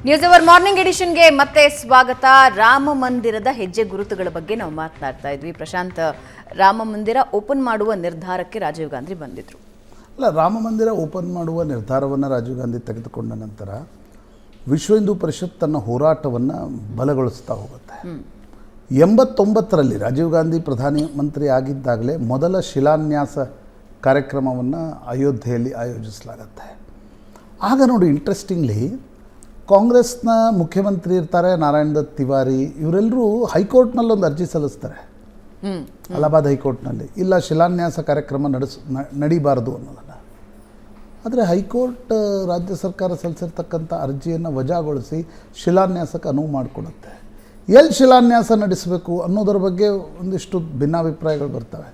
News hour morning ಎಡಿಷನ್ಗೆ ಮತ್ತೆ ಸ್ವಾಗತ. ರಾಮ ಮಂದಿರದ ಹೆಜ್ಜೆ ಗುರುತುಗಳ ಬಗ್ಗೆ ನಾವು ಮಾತನಾಡ್ತಾ ಇದ್ವಿ. ಪ್ರಶಾಂತ್, ರಾಮ ಮಂದಿರ ಓಪನ್ ಮಾಡುವ ನಿರ್ಧಾರಕ್ಕೆ ರಾಜೀವ್ ಗಾಂಧಿ ಬಂದಿದ್ರು. ಅಲ್ಲ, ರಾಮ ಮಂದಿರ ಓಪನ್ ಮಾಡುವ ನಿರ್ಧಾರವನ್ನು ರಾಜೀವ್ ಗಾಂಧಿ ತೆಗೆದುಕೊಂಡ ನಂತರ ವಿಶ್ವ ಹಿಂದೂ ಪರಿಷತ್ ತನ್ನ ಹೋರಾಟವನ್ನು ಬಲಗೊಳಿಸ್ತಾ ಹೋಗುತ್ತೆ. 89ರಲ್ಲಿ ರಾಜೀವ್ ಗಾಂಧಿ ಪ್ರಧಾನಮಂತ್ರಿ ಆಗಿದ್ದಾಗಲೇ ಮೊದಲ ಶಿಲಾನ್ಯಾಸ ಕಾರ್ಯಕ್ರಮವನ್ನು ಅಯೋಧ್ಯೆಯಲ್ಲಿ ಆಯೋಜಿಸಲಾಗುತ್ತೆ. ಆಗ ನೋಡಿ, ಇಂಟ್ರೆಸ್ಟಿಂಗ್ಲಿ ಕಾಂಗ್ರೆಸ್ನ ಮುಖ್ಯಮಂತ್ರಿ ಇರ್ತಾರೆ ನಾರಾಯಣ್ ದತ್ ತಿವಾರಿ, ಇವರೆಲ್ಲರೂ ಹೈಕೋರ್ಟ್ನಲ್ಲಿ ಒಂದು ಅರ್ಜಿ ಸಲ್ಲಿಸ್ತಾರೆ, ಅಲಹಾಬಾದ್ ಹೈಕೋರ್ಟ್ನಲ್ಲಿ, ಇಲ್ಲ ಶಿಲಾನ್ಯಾಸ ಕಾರ್ಯಕ್ರಮ ನಡೀಬಾರ್ದು ಅನ್ನೋದನ್ನು. ಆದರೆ ಹೈಕೋರ್ಟ್ ರಾಜ್ಯ ಸರ್ಕಾರ ಸಲ್ಲಿಸಿರ್ತಕ್ಕಂಥ ಅರ್ಜಿಯನ್ನು ವಜಾಗೊಳಿಸಿ ಶಿಲಾನ್ಯಾಸಕ್ಕೆ ಅನುವು ಮಾಡಿಕೊಡುತ್ತೆ. ಎಲ್ಲಿ ಶಿಲಾನ್ಯಾಸ ನಡೆಸಬೇಕು ಅನ್ನೋದ್ರ ಬಗ್ಗೆ ಒಂದಿಷ್ಟು ಭಿನ್ನಾಭಿಪ್ರಾಯಗಳು ಬರ್ತವೆ.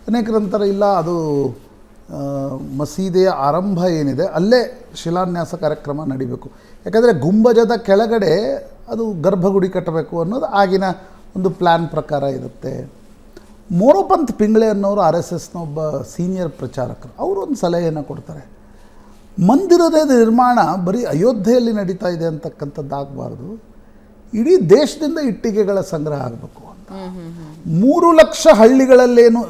ಅನೇಕರ ನಂತರ ಇಲ್ಲ, ಅದು ಮಸೀದಿಯ ಆರಂಭ ಏನಿದೆ ಅಲ್ಲೇ ಶಿಲಾನ್ಯಾಸ ಕಾರ್ಯಕ್ರಮ ನಡಿಬೇಕು, ಯಾಕಂದರೆ ಗುಂಬಜದ ಕೆಳಗಡೆ ಅದು ಗರ್ಭಗುಡಿ ಕಟ್ಟಬೇಕು ಅನ್ನೋದು ಆಗಿನ ಒಂದು ಪ್ಲ್ಯಾನ್ ಪ್ರಕಾರ ಇರುತ್ತೆ. ಮೋರೋಪಂತ್ ಪಿಂಗ್ಳೆ ಅನ್ನೋರು RSSನ ಒಬ್ಬ ಸೀನಿಯರ್ ಪ್ರಚಾರಕರು, ಅವರು ಒಂದು ಸಲಹೆಯನ್ನು ಕೊಡ್ತಾರೆ, ಮಂದಿರದ ನಿರ್ಮಾಣ ಬರೀ ಅಯೋಧ್ಯೆಯಲ್ಲಿ ನಡೀತಾ ಇದೆ ಅಂತಕ್ಕಂಥದ್ದಾಗಬಾರ್ದು, ಇಡೀ ದೇಶದಿಂದ ಇಟ್ಟಿಗೆಗಳ ಸಂಗ್ರಹ ಆಗಬೇಕು ಅಂತ. 3 ಲಕ್ಷ ಹಳ್ಳಿಗಳಲ್ಲೇನು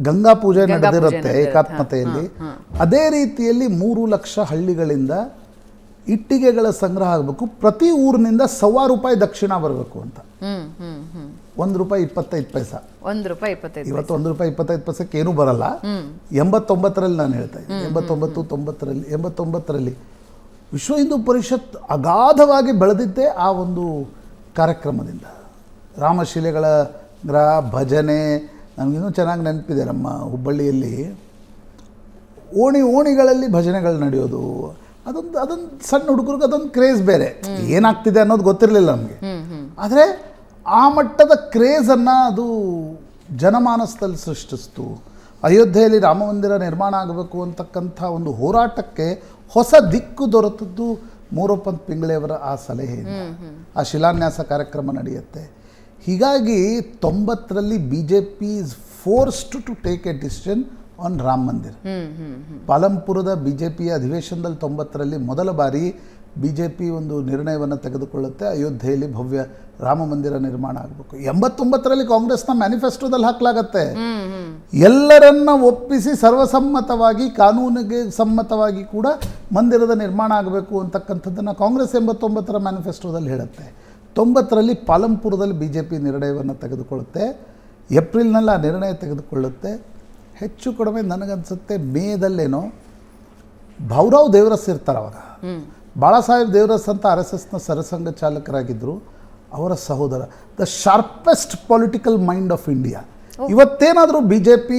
ಗಂಗಾ ಪೂಜೆ ನಡೆದಿರುತ್ತೆ ಏಕಾತ್ಮತೆಯಲ್ಲಿ, ಅದೇ ರೀತಿಯಲ್ಲಿ 3 ಲಕ್ಷ ಹಳ್ಳಿಗಳಿಂದ ಇಟ್ಟಿಗೆಗಳ ಸಂಗ್ರಹ ಆಗಬೇಕು. ಪ್ರತಿ ಊರಿನಿಂದ ₹1,000 ದಕ್ಷಿಣ ಬರಬೇಕು ಅಂತ. ₹1.25 ಇವತ್ತು ₹1.25 ಏನೂ ಬರಲ್ಲ. 89ರಲ್ಲಿ ನಾನು ಹೇಳ್ತಾ ಇದ್ದೀನಿ, 89ರಲ್ಲಿ ವಿಶ್ವ ಹಿಂದೂ ಪರಿಷತ್ ಅಗಾಧವಾಗಿ ಬೆಳೆದಿದ್ದೇ ಆ ಒಂದು ಕಾರ್ಯಕ್ರಮದಿಂದ. ರಾಮಶಿಲೆಗಳ ಭಜನೆ ನನಗಿನ್ನೂ ಚೆನ್ನಾಗಿ ನೆನಪಿದೆ. ನಮ್ಮ ಹುಬ್ಬಳ್ಳಿಯಲ್ಲಿ ಓಣಿಗಳಲ್ಲಿ ಭಜನೆಗಳು ನಡೆಯೋದು, ಅದೊಂದು ಸಣ್ಣ ಹುಡುಗರಿಗೆ ಅದೊಂದು ಕ್ರೇಜ್ ಬೇರೆ. ಏನಾಗ್ತಿದೆ ಅನ್ನೋದು ಗೊತ್ತಿರಲಿಲ್ಲ ನಮಗೆ, ಆದರೆ ಆ ಮಟ್ಟದ ಕ್ರೇಜನ್ನು ಅದು ಜನಮಾನಸದಲ್ಲಿ ಸೃಷ್ಟಿಸ್ತು. ಅಯೋಧ್ಯೆಯಲ್ಲಿ ರಾಮ ಮಂದಿರ ನಿರ್ಮಾಣ ಆಗಬೇಕು ಅಂತಕ್ಕಂಥ ಒಂದು ಹೋರಾಟಕ್ಕೆ ಹೊಸ ದಿಕ್ಕು ದೊರೆತದ್ದು ಮೋರೋಪಂತ್ ಪಿಂಗ್ಳೆಯವರ ಆ ಸಲಹೆಯಿಂದ. ಆ ಶಿಲಾನ್ಯಾಸ ಕಾರ್ಯಕ್ರಮ ನಡೆಯುತ್ತೆ. ಹೀಗಾಗಿ 90ರಲ್ಲಿ BJP is forced to take a decision on Rama Mandir. ಪಾಲಂಪುರದ BJPಯ ಅಧಿವೇಶನದಲ್ಲಿ 90ರಲ್ಲಿ ಮೊದಲ ಬಾರಿ BJP ಒಂದು ನಿರ್ಣಯವನ್ನು ತೆಗೆದುಕೊಳ್ಳುತ್ತೆ, ಅಯೋಧ್ಯೆಯಲ್ಲಿ ಭವ್ಯ ರಾಮ ಮಂದಿರ ನಿರ್ಮಾಣ ಆಗಬೇಕು. 89ರಲ್ಲಿ ಕಾಂಗ್ರೆಸ್ನ ಮ್ಯಾನಿಫೆಸ್ಟೋದಲ್ಲಿ ಹಾಕಲಾಗತ್ತೆ, ಎಲ್ಲರನ್ನ ಒಪ್ಪಿಸಿ ಸರ್ವಸಮ್ಮತವಾಗಿ ಕಾನೂನಿಗೆ ಸಮ್ಮತವಾಗಿ ಕೂಡ ಮಂದಿರದ ನಿರ್ಮಾಣ ಆಗಬೇಕು ಅಂತಕ್ಕಂಥದ್ದನ್ನು ಕಾಂಗ್ರೆಸ್ 89ರ ಮ್ಯಾನಿಫೆಸ್ಟೋದಲ್ಲಿ ಹೇಳುತ್ತೆ. 90ರಲ್ಲಿ ಪಾಲಂಪುರದಲ್ಲಿ BJP ನಿರ್ಣಯವನ್ನು ತೆಗೆದುಕೊಳ್ಳುತ್ತೆ, ಏಪ್ರಿಲ್ನಲ್ಲಿ ಆ ನಿರ್ಣಯ ತೆಗೆದುಕೊಳ್ಳುತ್ತೆ. ಹೆಚ್ಚು ಕಡಿಮೆ ನನಗನ್ಸುತ್ತೆ ಮೇದಲ್ಲೇನೋ ಭಾವರಾವ್ ದೇವರಸ್ ಇರ್ತಾರೆ ಅವಾಗ, ಬಾಳಾಸಾಹೇಬ್ ದೇವರಸ್ ಅಂತ RSSನ ಸರಸಂಘ ಚಾಲಕರಾಗಿದ್ದರು, ಅವರ ಸಹೋದರ, the sharpest political mind of India. ಇವತ್ತೇನಾದರೂ BJP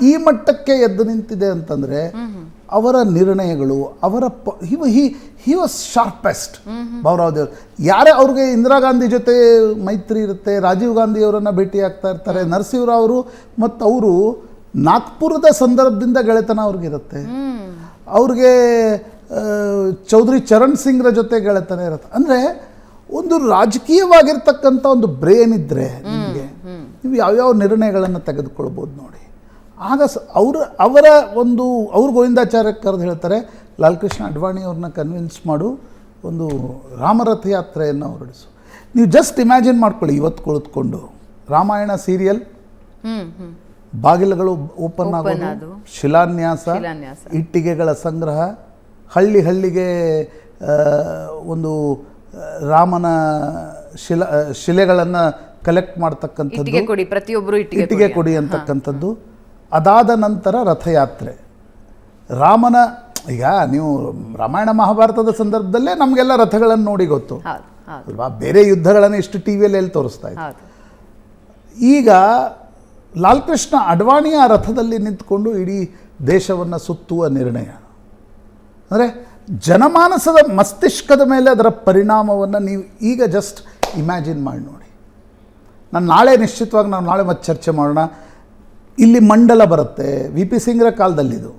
ಈ ಮಟ್ಟಕ್ಕೆ ಎದ್ದು ನಿಂತಿದೆ ಅಂತಂದರೆ ಅವರ ನಿರ್ಣಯಗಳು, ಅವರ ಹಿ ವಾಸ್ ಶಾರ್ಪೆಸ್ಟ್. ಭಾವರಾವ್ ದೇವ್ರ ಯಾರೇ ಅವ್ರಿಗೆ ಇಂದಿರಾ ಗಾಂಧಿ ಜೊತೆ ಮೈತ್ರಿ ಇರುತ್ತೆ, ರಾಜೀವ್ ಗಾಂಧಿ ಅವರನ್ನು ಭೇಟಿ ಆಗ್ತಾ ಇರ್ತಾರೆ, ನರಸಿಂಹರಾವ್ ಅವರು ಮತ್ತು ಅವರು ನಾಗ್ಪುರದ ಸಂದರ್ಭದಿಂದ ಗೆಳೆತನ ಅವ್ರಿಗಿರುತ್ತೆ, ಅವ್ರಿಗೆ ಚೌಧರಿ ಚರಣ್ ಸಿಂಗ್ರ ಜೊತೆ ಗೆಳೆತನ ಇರುತ್ತೆ. ಅಂದರೆ ಒಂದು ರಾಜಕೀಯವಾಗಿರ್ತಕ್ಕಂಥ ಒಂದು ಬ್ರೇನ್ ಇದ್ದರೆ ನಿಮಗೆ ನೀವು ಯಾವ್ಯಾವ ನಿರ್ಣಯಗಳನ್ನು ತೆಗೆದುಕೊಳ್ಬೋದು ನೋಡಿ. ಆಗ ಅವ್ರು ಗೋವಿಂದಾಚಾರ್ಯ ಕರೆದು ಹೇಳ್ತಾರೆ, ಲಾಲ್ ಕೃಷ್ಣ ಅಡ್ವಾಣಿ ಅವ್ರನ್ನ ಕನ್ವಿನ್ಸ್ ಮಾಡು, ಒಂದು ರಾಮರಥ ಯಾತ್ರೆಯನ್ನು ಹೊರಡಿಸು. ನೀವು ಜಸ್ಟ್ ಇಮ್ಯಾಜಿನ್ ಮಾಡ್ಕೊಳ್ಳಿ, ಇವತ್ತು ಕುಳಿತುಕೊಂಡು ರಾಮಾಯಣ ಸೀರಿಯಲ್, ಬಾಗಿಲುಗಳು ಓಪನ್ ಆಗೋದು, ಶಿಲಾನ್ಯಾಸ, ಇಟ್ಟಿಗೆಗಳ ಸಂಗ್ರಹ, ಹಳ್ಳಿಗೆ ಒಂದು ರಾಮನ ಶಿಲೆಗಳನ್ನು ಕಲೆಕ್ಟ್ ಮಾಡ್ತಕ್ಕಂಥದ್ದು, ಇಟ್ಟಿಗೆ ಕೊಡಿ ಅಂತಕ್ಕಂಥದ್ದು. ಅದಾದ ನಂತರ ರಥಯಾತ್ರೆ, ರಾಮನ, ಈಗ ನೀವು ರಾಮಾಯಣ ಮಹಾಭಾರತದ ಸಂದರ್ಭದಲ್ಲೇ ನಮಗೆಲ್ಲ ರಥಗಳನ್ನು ನೋಡಿ ಗೊತ್ತು ಅಲ್ವಾ, ಬೇರೆ ಯುದ್ಧಗಳನ್ನು ಇಷ್ಟು TVಯಲ್ಲಿ ಎಲ್ಲಿ ತೋರಿಸ್ತಾ ಇತ್ತು. ಈಗ ಲಾಲ್ ಕೃಷ್ಣ ಅಡ್ವಾಣಿಯ ರಥದಲ್ಲಿ ನಿಂತ್ಕೊಂಡು ಇಡೀ ದೇಶವನ್ನು ಸುತ್ತುವ ನಿರ್ಣಯ ಅಂದರೆ ಜನಮಾನಸದ ಮಸ್ತಿಷ್ಕದ ಮೇಲೆ ಅದರ ಪರಿಣಾಮವನ್ನು ನೀವು ಈಗ ಜಸ್ಟ್ ಇಮ್ಯಾಜಿನ್ ಮಾಡಿ ನೋಡಿ. ನಾನು ನಾಳೆ ನಿಶ್ಚಿತವಾಗಿ ನಾಳೆ ಮತ್ತೆ ಚರ್ಚೆ ಮಾಡೋಣ. ಇಲ್ಲಿ ಮಂಡಲ ಬರುತ್ತೆ, VP ಸಿಂಗ್ರ ಕಾಲದಲ್ಲಿದು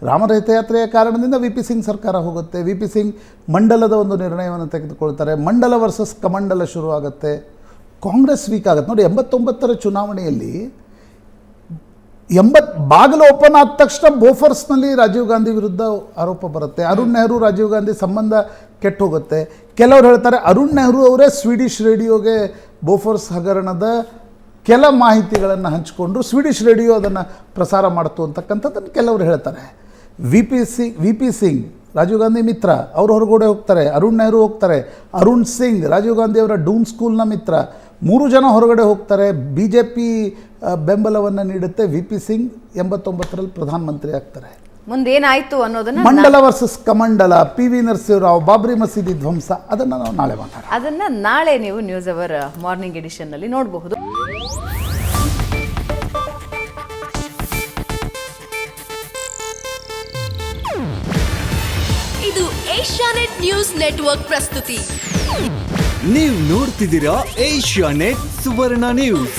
ರಾಮರಥಯಾತ್ರೆಯ ಕಾರಣದಿಂದ VP ಸಿಂಗ್ ಸರ್ಕಾರ ಹೋಗುತ್ತೆ. VP ಸಿಂಗ್ ಮಂಡಲದ ಒಂದು ನಿರ್ಣಯವನ್ನು ತೆಗೆದುಕೊಳ್ತಾರೆ, ಮಂಡಲ ವರ್ಸಸ್ ಕಮಂಡಲ ಶುರುವಾಗುತ್ತೆ, ಕಾಂಗ್ರೆಸ್ ವೀಕ್ ಆಗುತ್ತೆ ನೋಡಿ. 89ರ ಚುನಾವಣೆಯಲ್ಲಿ ಬಾಗಿಲು ಓಪನ್ ಆದ ತಕ್ಷಣ ಬೋಫರ್ಸ್ನಲ್ಲಿ ರಾಜೀವ್ ಗಾಂಧಿ ವಿರುದ್ಧ ಆರೋಪ ಬರುತ್ತೆ. ಅರುಣ್ ನೆಹರು ರಾಜೀವ್ ಗಾಂಧಿ ಸಂಬಂಧ ಕೆಟ್ಟು ಹೋಗುತ್ತೆ. ಕೆಲವ್ರು ಹೇಳ್ತಾರೆ ಅರುಣ್ ನೆಹರು ಅವರೇ ಸ್ವೀಡಿಷ್ ರೇಡಿಯೋಗೆ ಬೋಫೋರ್ಸ್ ಹಗರಣದ ಕೆಲ ಮಾಹಿತಿಗಳನ್ನು ಹಂಚಿಕೊಂಡ್ರು, ಸ್ವೀಡಿಷ್ ರೇಡಿಯೋ ಅದನ್ನು ಪ್ರಸಾರ ಮಾಡ್ತು ಅಂತಕ್ಕಂಥದ್ದನ್ನು ಕೆಲವರು ಹೇಳ್ತಾರೆ. ವಿ ಪಿ ಸಿಂಗ್ ರಾಜೀವ್ ಗಾಂಧಿ ಮಿತ್ರ, ಅವರು ಹೊರಗಡೆ ಹೋಗ್ತಾರೆ. ಅರುಣ್ ನೆಹರು ಹೋಗ್ತಾರೆ. ಅರುಣ್ ಸಿಂಗ್ ರಾಜೀವ್ ಗಾಂಧಿ ಅವರ ಡೂನ್ ಸ್ಕೂಲ್ನ ಮಿತ್ರ. 3 ಜನ ಹೊರಗಡೆ ಹೋಗ್ತಾರೆ. BJP ಬೆಂಬಲವನ್ನು ನೀಡುತ್ತೆ. ವಿ ಪಿ ಸಿಂಗ್ 89ರಲ್ಲಿ ಪ್ರಧಾನಮಂತ್ರಿ ಆಗ್ತಾರೆ. ಮುಂದೇನಾಯ್ತು ಅನ್ನೋದನ್ನ ಮಂಡಲ ವರ್ಸಸ್ ಕಮಂಡಲ, PV ನರಸಿಂಹರಾವ್, ಬಾಬ್ರಿ ಮಸೀದಿ ಧ್ವಂಸ, ಅದನ್ನು ನಾವು ನಾಳೆ ಮಾತಾಡೋಣ. ಅದನ್ನ ನಾಳೆ ನೀವು ನ್ಯೂಸ್ ಅವರ್ ಮಾರ್ನಿಂಗ್ ಎಡಿಷನ್ ನಲ್ಲಿ ನೋಡಬಹುದು. ಇದು ಏಷ್ಯಾನೆಟ್ ನ್ಯೂಸ್ ನೆಟ್ವರ್ಕ್ ಪ್ರಸ್ತುತಿ. ನೀವು ನೋಡ್ತಿದ್ದೀರಾ ಏಷ್ಯಾನೆಟ್ ಸುವರ್ಣ ನ್ಯೂಸ್.